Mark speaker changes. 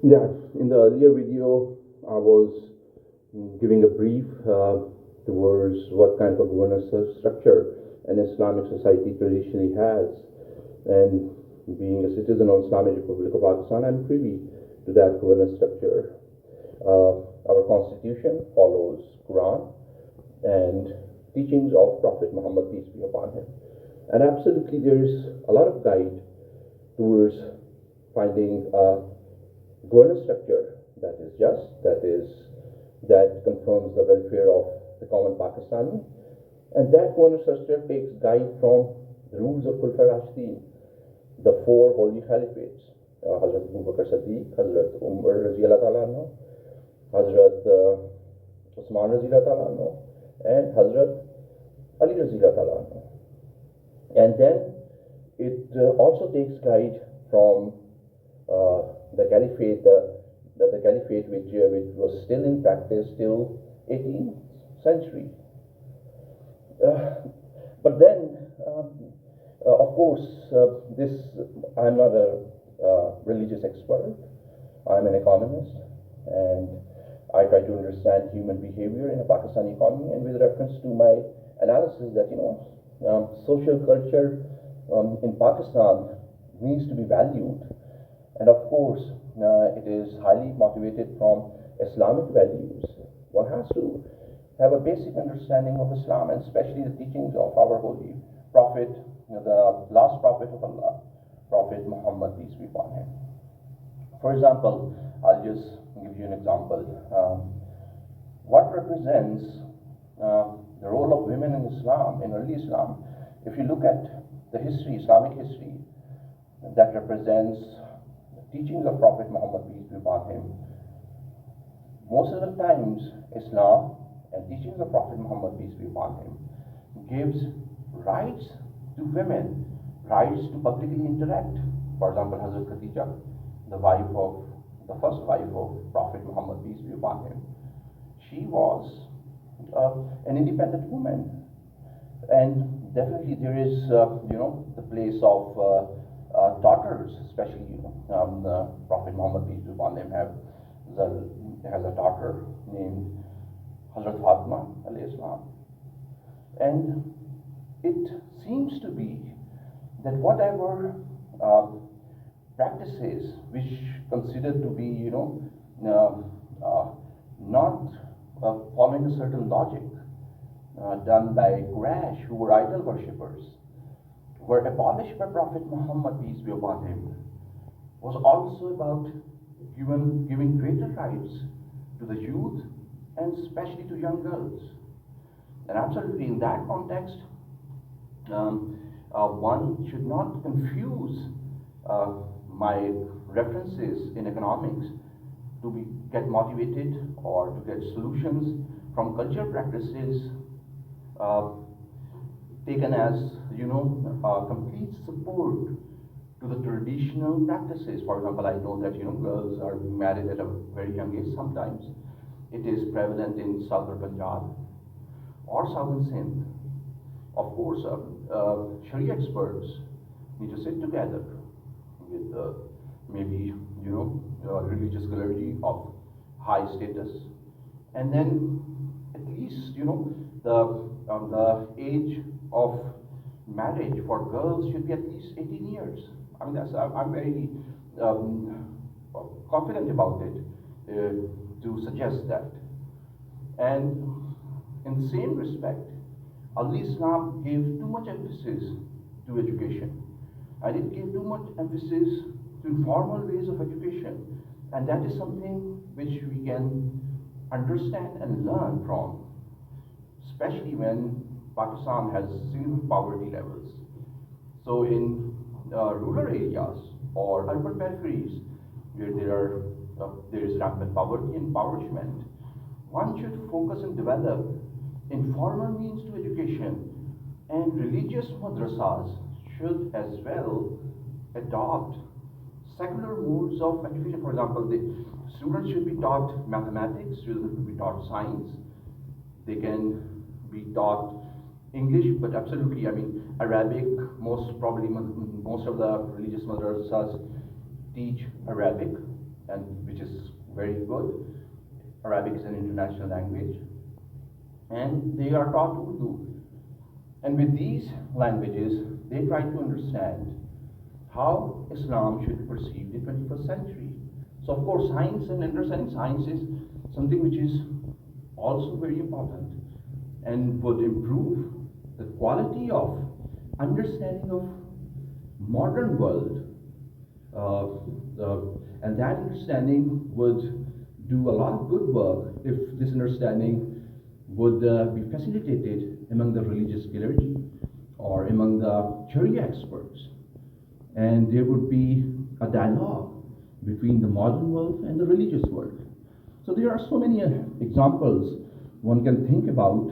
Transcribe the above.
Speaker 1: Yeah, in the earlier video, I was giving a brief towards what kind of a governance structure an Islamic society traditionally has. And being a citizen of Islamic Republic of Pakistan, I'm privy to that governance structure. Our constitution follows Quran and teachings of Prophet Muhammad, peace be upon him. And absolutely, there is a lot of guide towards finding a governance structure that is just, that confirms the welfare of the common Pakistani, and that governance structure takes guide from the rules of Khulafa Rashidin, the four holy caliphates, Hazrat Abu Bakr Siddiq, Hazrat Umar Razi Allah, Hazrat Usman Razi Allah, and Hazrat Ali Razi Allah. And then it also takes guide from the caliphate, the caliphate which was still in practice till 18th century. But then, of course, this I'm not a religious expert. I'm an economist, and I try to understand human behavior in a Pakistani economy. And with reference to my analysis, that social culture in Pakistan needs to be valued, and of course, it is highly motivated from Islamic values. One has to have a basic understanding of Islam, and especially the teachings of our holy prophet, the last prophet of Allah, Prophet Muhammad, peace be upon him. For example, I'll just give you an example. What represents the role of women in Islam, in early Islam? If you look at the history, Islamic history, that represents the teachings of Prophet Muhammad, peace be upon him, most of the times Islam and teachings of Prophet Muhammad, peace be upon him, gives rights to women, rights to publicly interact. For example, Hazrat Khadija, the first wife of Prophet Muhammad, peace be upon him, she was an independent woman. And definitely there is, the place of daughters, especially Prophet Muhammad, peace be upon him, has a daughter named Hazrat Fatima alayhi salam. And it seems to be that whatever practices which considered to be, not following a certain logic, done by Quraysh, who were idol worshippers, were abolished by Prophet Muhammad, peace be upon him, was also about giving greater rights to the youth and especially to young girls. And absolutely in that context, one should not confuse my references in economics to get motivated or to get solutions from cultural practices taken as complete support to the traditional practices. For example, I know that girls are being married at a very young age. Sometimes it is prevalent in southern Punjab or southern Sindh. Of course, Sharia experts need to sit together with maybe religious clergy of high status, and then at least the age of marriage for girls should be at least 18 years. I mean, I'm very confident about it to suggest that. And in the same respect, Al-Islam gave too much emphasis to education, and it gave too much emphasis to informal ways of education, and that is something which we can understand and learn from, especially when Pakistan has significant poverty levels. So in rural areas or urban peripheries where there is rampant poverty and impoverishment, one should focus and develop informal means to education, and religious madrasas should as well adopt secular modes of education. For example, the students should be taught mathematics, students should be taught science, they can be taught English, but absolutely, I mean, Arabic, most of the religious madrasas teach Arabic, and which is very good. Arabic is an international language, and they are taught Urdu. And with these languages, they try to understand how Islam should be perceived in 21st century. So of course, science and understanding science is something which is also very important and would improve the quality of understanding of modern world. And that understanding would do a lot of good work if this understanding would be facilitated among the religious clergy or among the Sharia experts. And there would be a dialogue between the modern world and the religious world. So there are so many examples one can think about